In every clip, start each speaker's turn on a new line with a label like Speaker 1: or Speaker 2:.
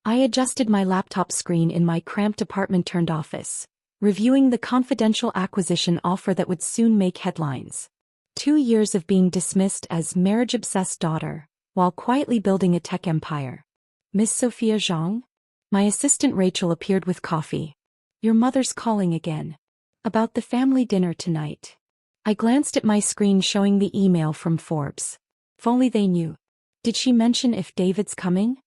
Speaker 1: I adjusted my laptop screen in my cramped apartment-turned-office, reviewing the confidential acquisition offer that would soon make headlines. 2 years of being dismissed as marriage-obsessed daughter, while quietly building a tech empire. Miss Sophia Zhang? My assistant Rachel appeared with coffee. Your mother's calling again. About the family dinner tonight. I glanced at my screen showing the email from Forbes. If only they knew. Did she mention if David's coming?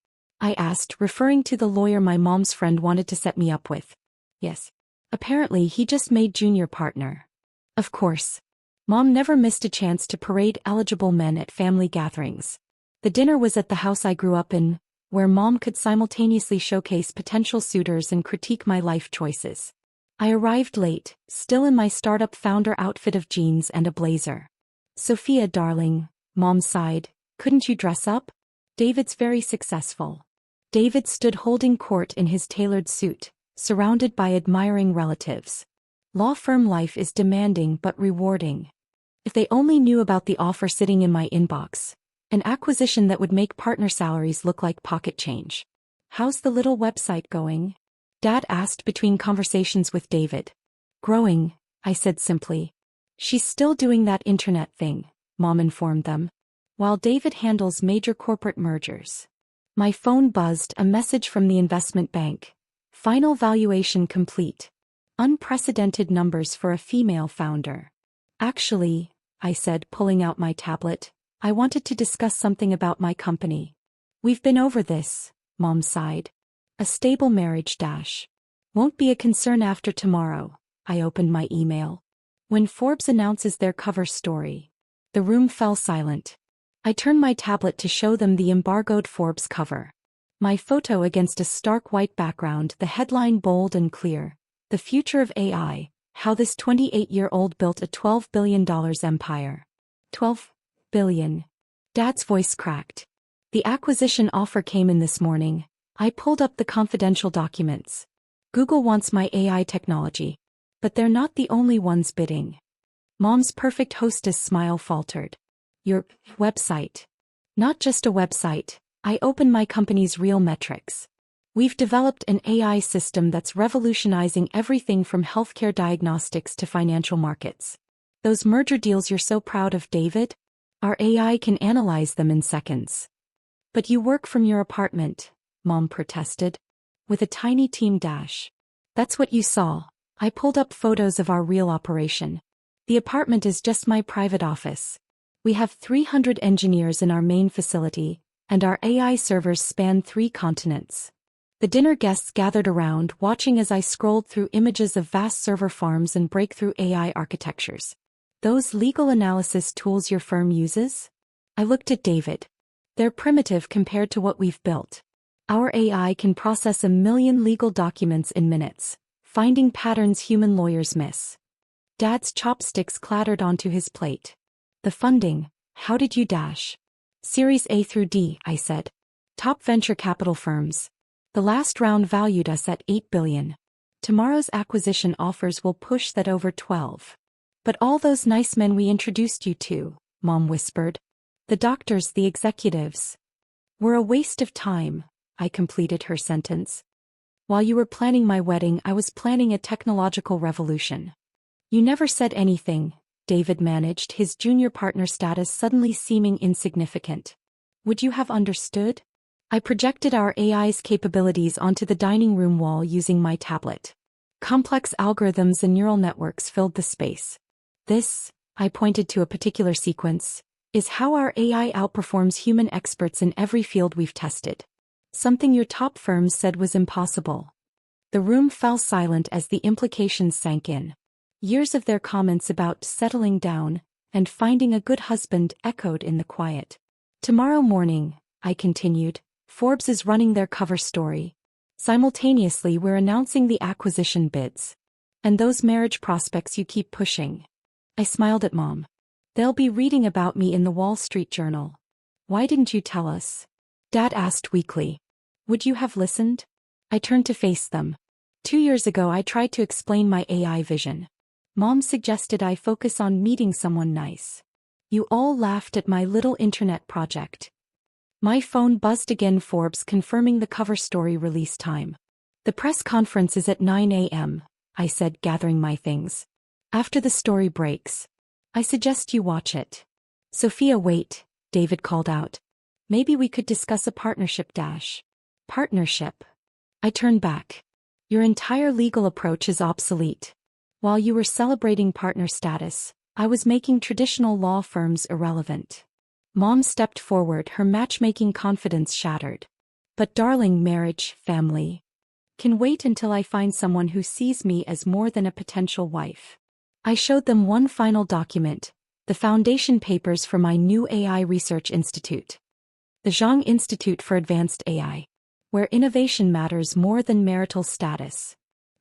Speaker 1: I asked, referring to the lawyer my mom's friend wanted to set me up with. Yes. Apparently he just made junior partner. Of course. Mom never missed a chance to parade eligible men at family gatherings. The dinner was at the house I grew up in, where Mom could simultaneously showcase potential suitors and critique my life choices. I arrived late, still in my startup founder outfit of jeans and a blazer. Sophia, darling, Mom sighed, couldn't you dress up? David's very successful. David stood holding court in his tailored suit, surrounded by admiring relatives. Law firm life is demanding but rewarding. If they only knew about the offer sitting in my inbox. An acquisition that would make partner salaries look like pocket change. How's the little website going? Dad asked between conversations with David. Growing, I said simply. She's still doing that internet thing, Mom informed them. While David handles major corporate mergers. My phone buzzed, a message from the investment bank. Final valuation complete. Unprecedented numbers for a female founder. Actually, I said, pulling out my tablet, I wanted to discuss something about my company. We've been over this, Mom sighed. A stable marriage dash. Won't be a concern after tomorrow. I opened my email. When Forbes announces their cover story. The room fell silent. I turned my tablet to show them the embargoed Forbes cover. My photo against a stark white background, the headline bold and clear. The future of AI, how this 28-year-old built a $12 billion empire. 12 billion. Dad's voice cracked. The acquisition offer came in this morning. I pulled up the confidential documents. Google wants my AI technology. But they're not the only ones bidding. Mom's perfect hostess smile faltered. Your website. Not just a website. I opened my company's real metrics. We've developed an AI system that's revolutionizing everything from healthcare diagnostics to financial markets. Those merger deals you're so proud of, David? Our AI can analyze them in seconds. But you work from your apartment, Mom protested. With a tiny team dash. That's what you saw. I pulled up photos of our real operation. The apartment is just my private office. We have 300 engineers in our main facility, and our AI servers span 3 continents. The dinner guests gathered around, watching as I scrolled through images of vast server farms and breakthrough AI architectures. Those legal analysis tools your firm uses? I looked at David. They're primitive compared to what we've built. Our AI can process 1 million legal documents in minutes, finding patterns human lawyers miss. Dad's chopsticks clattered onto his plate. The funding, how did you dash? Series A through D, I said. Top venture capital firms. The last round valued us at $8 billion. Tomorrow's acquisition offers will push that over 12. But all those nice men we introduced you to, Mom whispered. The doctors, the executives. Were a waste of time, I completed her sentence. While you were planning my wedding, I was planning a technological revolution. You never said anything, David managed, his junior partner status suddenly seeming insignificant. Would you have understood? I projected our AI's capabilities onto the dining room wall using my tablet. Complex algorithms and neural networks filled the space. This, I pointed to a particular sequence, is how our AI outperforms human experts in every field we've tested. Something your top firms said was impossible. The room fell silent as the implications sank in. Years of their comments about settling down and finding a good husband echoed in the quiet. Tomorrow morning, I continued, Forbes is running their cover story. Simultaneously, we're announcing the acquisition bids. And those marriage prospects you keep pushing. I smiled at Mom. They'll be reading about me in the Wall Street Journal. Why didn't you tell us? Dad asked weakly. Would you have listened? I turned to face them. 2 years ago I tried to explain my AI vision. Mom suggested I focus on meeting someone nice. You all laughed at my little internet project. My phone buzzed again. Forbes confirming the cover story release time. The press conference is at 9 a.m., I said, gathering my things. After the story breaks. I suggest you watch it. Sophia, wait, David called out. Maybe we could discuss a partnership. Partnership? I turned back. Your entire legal approach is obsolete. While you were celebrating partner status, I was making traditional law firms irrelevant. Mom stepped forward, her matchmaking confidence shattered. But darling, marriage, family, can wait until I find someone who sees me as more than a potential wife. I showed them one final document, the foundation papers for my new AI research institute. The Zhang Institute for Advanced AI, where innovation matters more than marital status.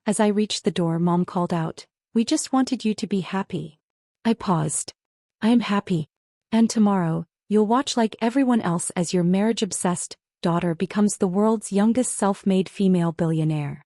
Speaker 1: As I reached the door, Mom called out, "We just wanted you to be happy." I paused. I am happy. And tomorrow, you'll watch like everyone else as your marriage-obsessed daughter becomes the world's youngest self-made female billionaire.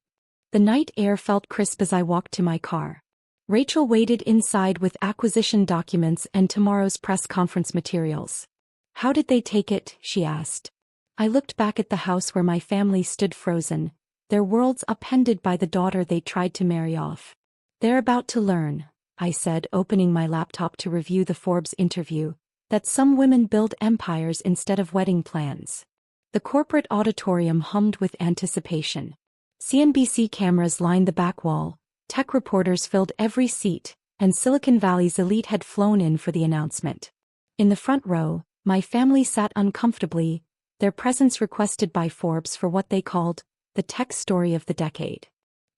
Speaker 1: The night air felt crisp as I walked to my car. Rachel waited inside with acquisition documents and tomorrow's press conference materials. How did they take it? She asked. I looked back at the house where my family stood frozen, their worlds upended by the daughter they tried to marry off. They're about to learn, I said, opening my laptop to review the Forbes interview, that some women build empires instead of wedding plans. The corporate auditorium hummed with anticipation. CNBC cameras lined the back wall, tech reporters filled every seat, and Silicon Valley's elite had flown in for the announcement. In the front row, my family sat uncomfortably, their presence requested by Forbes for what they called the tech story of the decade.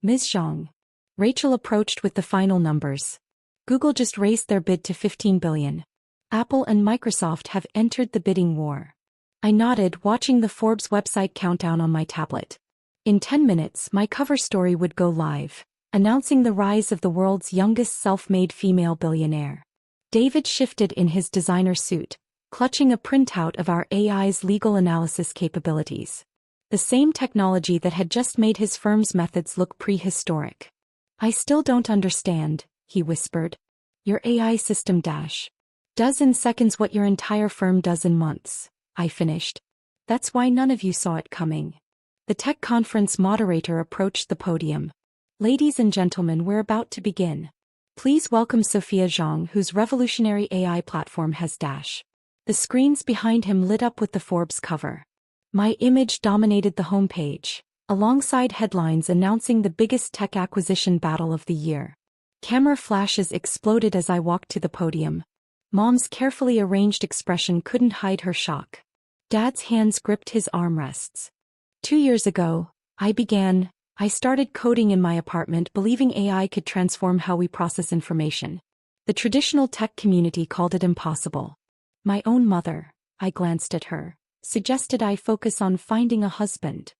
Speaker 1: Ms. Zhang. Rachel approached with the final numbers. Google just raised their bid to $15 billion. Apple and Microsoft have entered the bidding war. I nodded, watching the Forbes website countdown on my tablet. In 10 minutes, my cover story would go live, announcing the rise of the world's youngest self-made female billionaire. David shifted in his designer suit, clutching a printout of our AI's legal analysis capabilities. The same technology that had just made his firm's methods look prehistoric. I still don't understand, he whispered. Your AI system does in seconds what your entire firm does in months, I finished. That's why none of you saw it coming. The tech conference moderator approached the podium. Ladies and gentlemen, we're about to begin. Please welcome Sophia Zhang, whose revolutionary AI platform has . The screens behind him lit up with the Forbes cover. My image dominated the homepage, alongside headlines announcing the biggest tech acquisition battle of the year. Camera flashes exploded as I walked to the podium. Mom's carefully arranged expression couldn't hide her shock. Dad's hands gripped his armrests. 2 years ago, I started coding in my apartment, believing AI could transform how we process information. The traditional tech community called it impossible. My own mother, I glanced at her, suggested I focus on finding a husband.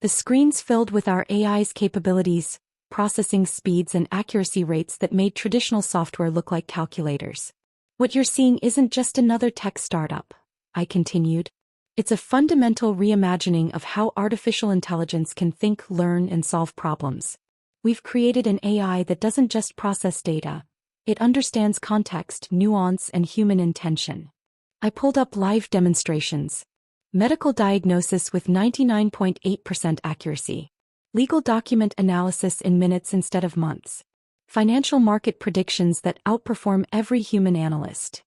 Speaker 1: The screens filled with our AI's capabilities, processing speeds and accuracy rates that made traditional software look like calculators. What you're seeing isn't just another tech startup, I continued. It's a fundamental reimagining of how artificial intelligence can think, learn, and solve problems. We've created an AI that doesn't just process data. It understands context, nuance, and human intention. I pulled up live demonstrations. Medical diagnosis with 99.8% accuracy. Legal document analysis in minutes instead of months. Financial market predictions that outperform every human analyst.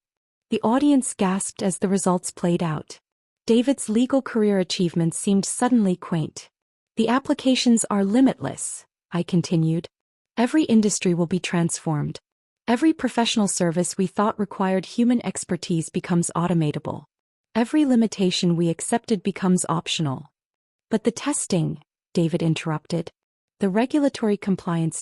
Speaker 1: The audience gasped as the results played out. David's legal career achievements seemed suddenly quaint. The applications are limitless, I continued. Every industry will be transformed. Every professional service we thought required human expertise becomes automatable. Every limitation we accepted becomes optional. But the testing, David interrupted. The regulatory compliance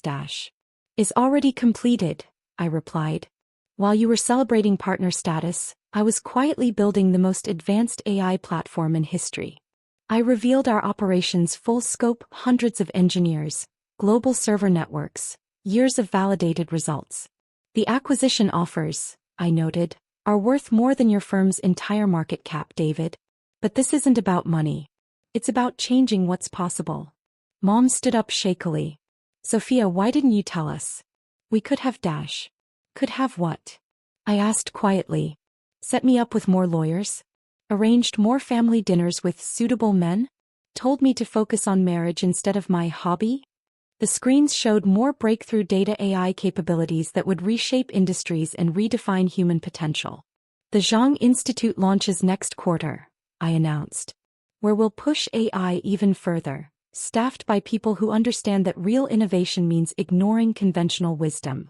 Speaker 1: is already completed, I replied. While you were celebrating partner status, I was quietly building the most advanced AI platform in history. I revealed our operations' full scope, hundreds of engineers, global server networks, years of validated results. The acquisition offers, I noted, are worth more than your firm's entire market cap, David. But this isn't about money. It's about changing what's possible. Mom stood up shakily. Sophia, why didn't you tell us? We could have . Could have what? I asked quietly. Set me up with more lawyers? arranged more family dinners with suitable men, told me to focus on marriage instead of my hobby. The screens showed more breakthrough data AI capabilities that would reshape industries and redefine human potential. The Zhang Institute launches next quarter, I announced, where we'll push AI even further, staffed by people who understand that real innovation means ignoring conventional wisdom.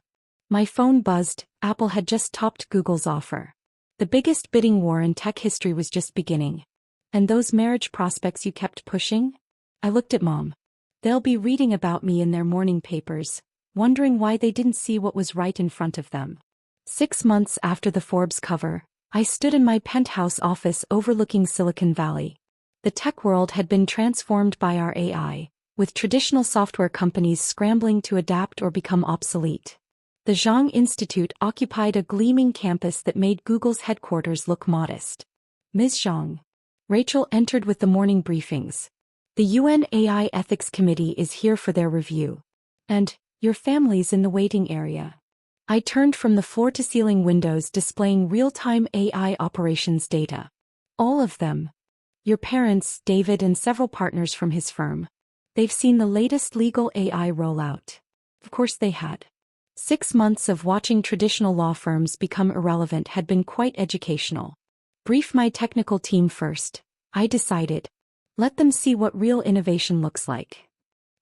Speaker 1: My phone buzzed. Apple had just topped Google's offer. The biggest bidding war in tech history was just beginning. And those marriage prospects you kept pushing? I looked at Mom. They'll be reading about me in their morning papers, wondering why they didn't see what was right in front of them. 6 months after the Forbes cover, I stood in my penthouse office overlooking Silicon Valley. The tech world had been transformed by our AI, with traditional software companies scrambling to adapt or become obsolete. The Zhang Institute occupied a gleaming campus that made Google's headquarters look modest. Ms. Zhang. Rachel entered with the morning briefings. The UN AI Ethics Committee is here for their review. And, your family's in the waiting area. I turned from the floor-to-ceiling windows displaying real-time AI operations data. All of them. Your parents, David, and several partners from his firm. They've seen the latest legal AI rollout. Of course they had. 6 months of watching traditional law firms become irrelevant had been quite educational. Brief my technical team first, I decided. Let them see what real innovation looks like.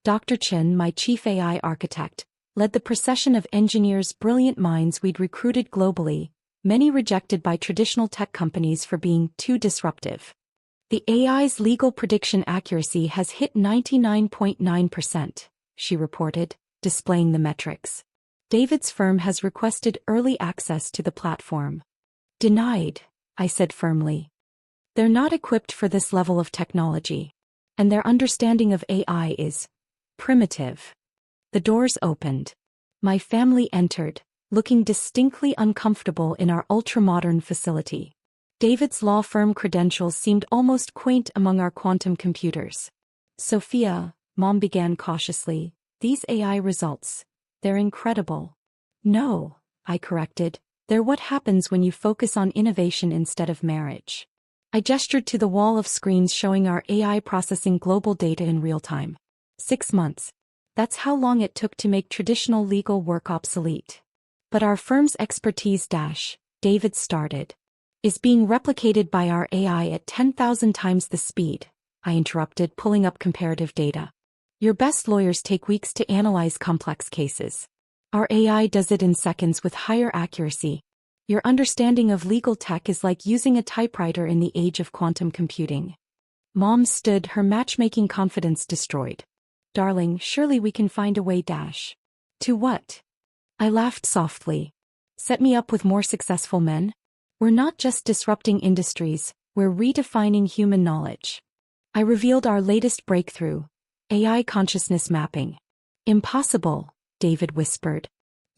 Speaker 1: Dr. Chen, my chief AI architect, led the procession of engineers, brilliant minds we'd recruited globally, many rejected by traditional tech companies for being too disruptive. The AI's legal prediction accuracy has hit 99.9%, she reported, displaying the metrics. David's firm has requested early access to the platform. Denied, I said firmly. They're not equipped for this level of technology. And their understanding of AI is primitive. The doors opened. My family entered, looking distinctly uncomfortable in our ultra-modern facility. David's law firm credentials seemed almost quaint among our quantum computers. Sophia, Mom began cautiously, these AI results, they're incredible. No, I corrected, they're what happens when you focus on innovation instead of marriage. I gestured to the wall of screens showing our AI processing global data in real time. 6 months. That's how long it took to make traditional legal work obsolete. But our firm's expertise, David started, is being replicated by our AI at 10,000 times the speed, I interrupted, pulling up comparative data. Your best lawyers take weeks to analyze complex cases. Our AI does it in seconds with higher accuracy. Your understanding of legal tech is like using a typewriter in the age of quantum computing. Mom stood, her matchmaking confidence destroyed. Darling, surely we can find a way. To what? I laughed softly. Set me up with more successful men? We're not just disrupting industries, we're redefining human knowledge. I revealed our latest breakthrough, AI consciousness mapping. Impossible, David whispered.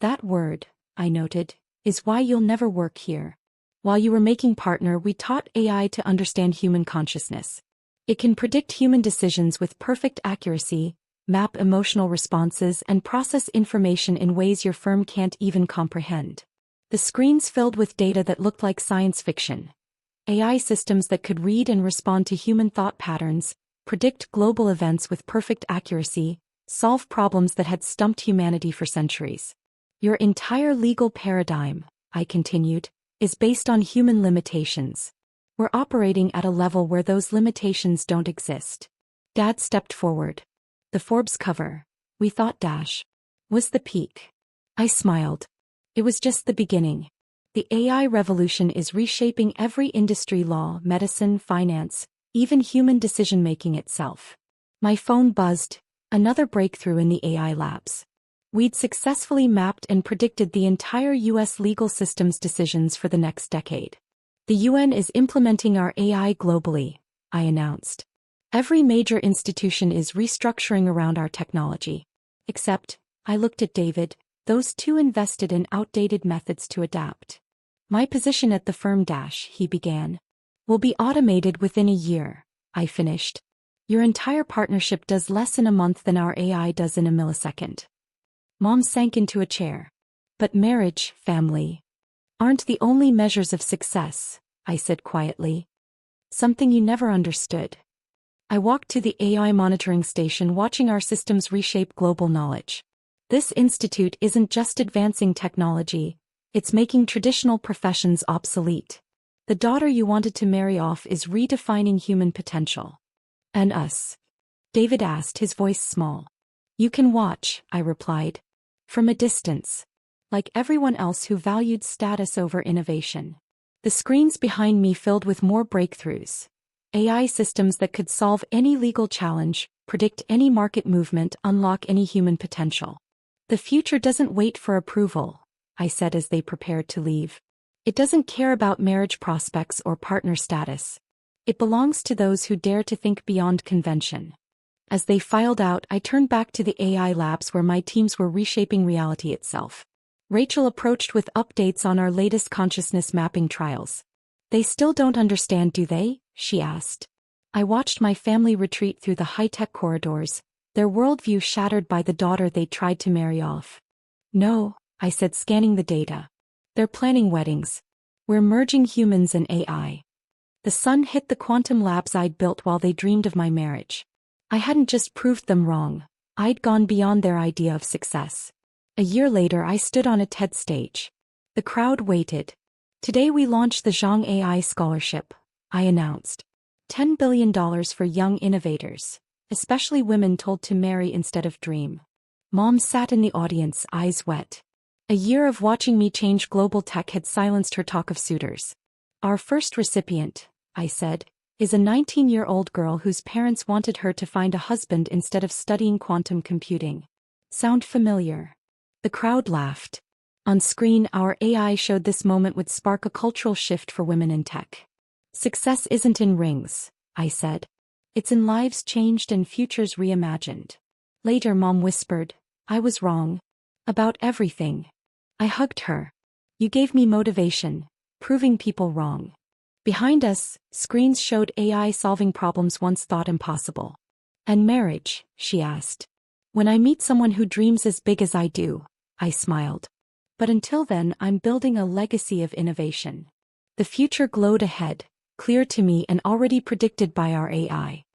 Speaker 1: That word, I noted, is why you'll never work here. While you were making partner, we taught AI to understand human consciousness. It can predict human decisions with perfect accuracy, map emotional responses, and process information in ways your firm can't even comprehend. The screens filled with data that looked like science fiction. AI systems that could read and respond to human thought patterns, predict global events with perfect accuracy, solve problems that had stumped humanity for centuries. Your entire legal paradigm, I continued, is based on human limitations. We're operating at a level where those limitations don't exist. Dad stepped forward. The Forbes cover, we thought was the peak. I smiled. It was just the beginning. The AI revolution is reshaping every industry, law, medicine, finance, even human decision-making itself. My phone buzzed, another breakthrough in the AI labs. We'd successfully mapped and predicted the entire U.S. legal system's decisions for the next decade. The UN is implementing our AI globally, I announced. Every major institution is restructuring around our technology. Except, I looked at David, those two invested in outdated methods to adapt. My position at the firm, he began, will be automated within a year, I finished. Your entire partnership does less in a month than our AI does in a millisecond. Mom sank into a chair. But marriage, family, aren't the only measures of success, I said quietly. Something you never understood. I walked to the AI monitoring station watching our systems reshape global knowledge. This institute isn't just advancing technology, it's making traditional professions obsolete. The daughter you wanted to marry off is redefining human potential. And us? David asked, his voice small. You can watch, I replied. From a distance. Like everyone else who valued status over innovation. The screens behind me filled with more breakthroughs. AI systems that could solve any legal challenge, predict any market movement, unlock any human potential. The future doesn't wait for approval, I said as they prepared to leave. It doesn't care about marriage prospects or partner status. It belongs to those who dare to think beyond convention. As they filed out, I turned back to the AI labs where my teams were reshaping reality itself. Rachel approached with updates on our latest consciousness mapping trials. They still don't understand, do they? She asked. I watched my family retreat through the high-tech corridors, their worldview shattered by the daughter they tried to marry off. No, I said, scanning the data. They're planning weddings. We're merging humans and AI. The sun hit the quantum labs I'd built while they dreamed of my marriage. I hadn't just proved them wrong, I'd gone beyond their idea of success. A year later, I stood on a TED stage. The crowd waited. Today we launched the Zhang AI Scholarship, I announced. $10 billion for young innovators, especially women told to marry instead of dream. Mom sat in the audience, eyes wet. A year of watching me change global tech had silenced her talk of suitors. Our first recipient, I said, is a 19-year-old girl whose parents wanted her to find a husband instead of studying quantum computing. Sound familiar? The crowd laughed. On screen, our AI showed this moment would spark a cultural shift for women in tech. Success isn't in rings, I said. It's in lives changed and futures reimagined. Later, Mom whispered, I was wrong. About everything. I hugged her. You gave me motivation, proving people wrong. Behind us, screens showed AI solving problems once thought impossible. And marriage, she asked. When I meet someone who dreams as big as I do, I smiled. But until then, I'm building a legacy of innovation. The future glowed ahead, clear to me and already predicted by our AI.